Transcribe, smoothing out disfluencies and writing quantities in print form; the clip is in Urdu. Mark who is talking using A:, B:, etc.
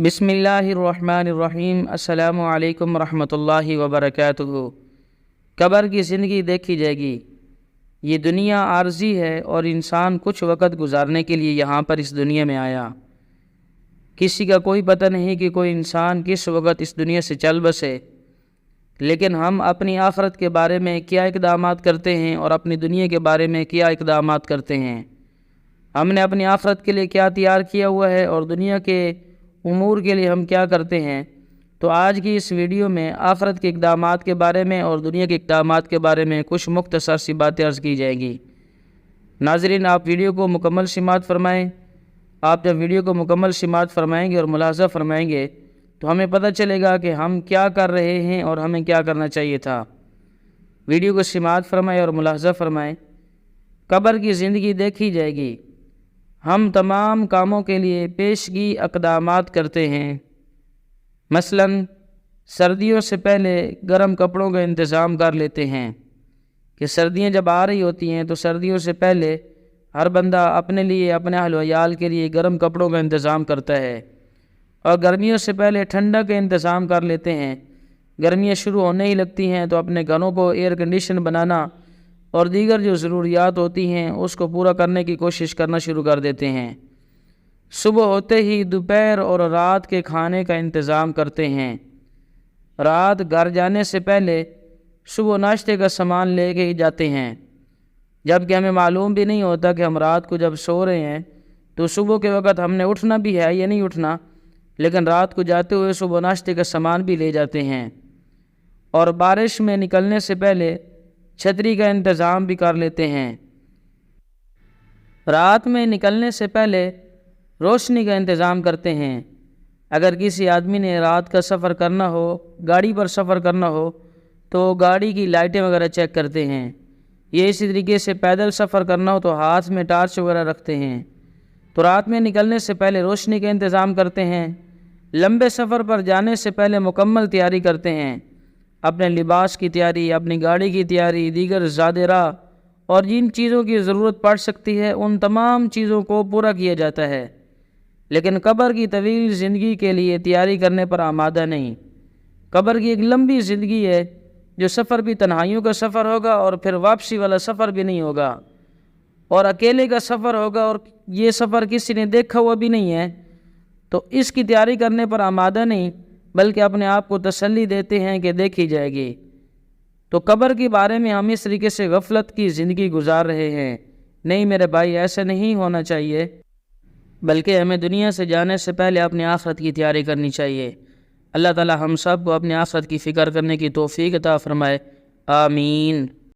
A: بسم اللہ الرحمن الرحیم۔ السلام علیکم ورحمۃ اللہ وبرکاتہ۔ قبر کی زندگی دیکھی جائے گی۔ یہ دنیا عارضی ہے اور انسان کچھ وقت گزارنے کے لیے یہاں پر اس دنیا میں آیا۔ کسی کا کوئی پتہ نہیں کہ کوئی انسان کس وقت اس دنیا سے چل بسے، لیکن ہم اپنی آخرت کے بارے میں کیا اقدامات کرتے ہیں اور اپنی دنیا کے بارے میں کیا اقدامات کرتے ہیں۔ ہم نے اپنی آخرت کے لیے کیا تیار کیا ہوا ہے اور دنیا کے امور کے لیے ہم کیا کرتے ہیں۔ تو آج کی اس ویڈیو میں آخرت کے اقدامات کے بارے میں اور دنیا کے اقدامات کے بارے میں کچھ مختصر سی باتیں عرض کی جائیں گی۔ ناظرین، آپ ویڈیو کو مکمل سماعت فرمائیں۔ آپ جب ویڈیو کو مکمل سماعت فرمائیں گے اور ملاحظہ فرمائیں گے تو ہمیں پتہ چلے گا کہ ہم کیا کر رہے ہیں اور ہمیں کیا کرنا چاہیے تھا۔ ویڈیو کو سماعت فرمائیں اور ملاحظہ فرمائیں۔ قبر کی زندگی دیکھی جائے گی۔ ہم تمام کاموں کے لیے پیشگی اقدامات کرتے ہیں۔ مثلا سردیوں سے پہلے گرم کپڑوں کا انتظام کر لیتے ہیں کہ سردیاں جب آ رہی ہوتی ہیں تو سردیوں سے پہلے ہر بندہ اپنے لیے، اپنے اہل و عیال کے لیے گرم کپڑوں کا انتظام کرتا ہے، اور گرمیوں سے پہلے ٹھنڈا کا انتظام کر لیتے ہیں۔ گرمیاں شروع ہونے ہی لگتی ہیں تو اپنے گھروں کو ایئر کنڈیشن بنانا اور دیگر جو ضروریات ہوتی ہیں اس کو پورا کرنے کی کوشش کرنا شروع کر دیتے ہیں۔ صبح ہوتے ہی دوپہر اور رات کے کھانے کا انتظام کرتے ہیں۔ رات گھر جانے سے پہلے صبح ناشتے کا سامان لے کے ہی جاتے ہیں، جبکہ ہمیں معلوم بھی نہیں ہوتا کہ ہم رات کو جب سو رہے ہیں تو صبح کے وقت ہم نے اٹھنا بھی ہے یا نہیں اٹھنا، لیکن رات کو جاتے ہوئے صبح ناشتے کا سامان بھی لے جاتے ہیں۔ اور بارش میں نکلنے سے پہلے چھتری کا انتظام بھی کر لیتے ہیں۔ رات میں نکلنے سے پہلے روشنی کا انتظام کرتے ہیں۔ اگر کسی آدمی نے رات کا سفر کرنا ہو، گاڑی پر سفر کرنا ہو تو گاڑی کی لائٹیں وغیرہ چیک کرتے ہیں۔ یہ اسی طریقے سے پیدل سفر کرنا ہو تو ہاتھ میں ٹارچ وغیرہ رکھتے ہیں۔ تو رات میں نکلنے سے پہلے روشنی کا انتظام کرتے ہیں۔ لمبے سفر پر جانے سے پہلے مکمل تیاری کرتے ہیں، اپنے لباس کی تیاری، اپنی گاڑی کی تیاری، دیگر زاد راہ اور جن چیزوں کی ضرورت پڑ سکتی ہے ان تمام چیزوں کو پورا کیا جاتا ہے، لیکن قبر کی طویل زندگی کے لیے تیاری کرنے پر آمادہ نہیں۔ قبر کی ایک لمبی زندگی ہے، جو سفر بھی تنہائیوں کا سفر ہوگا اور پھر واپسی والا سفر بھی نہیں ہوگا، اور اکیلے کا سفر ہوگا، اور یہ سفر کسی نے دیکھا ہوا بھی نہیں ہے، تو اس کی تیاری کرنے پر آمادہ نہیں، بلکہ اپنے آپ کو تسلی دیتے ہیں کہ دیکھی جائے گی۔ تو قبر کے بارے میں ہم اس طریقے سے غفلت کی زندگی گزار رہے ہیں۔ نہیں میرے بھائی، ایسا نہیں ہونا چاہیے، بلکہ ہمیں دنیا سے جانے سے پہلے اپنی آخرت کی تیاری کرنی چاہیے۔ اللہ تعالی ہم سب کو اپنی آخرت کی فکر کرنے کی توفیق عطا فرمائے۔ آمین۔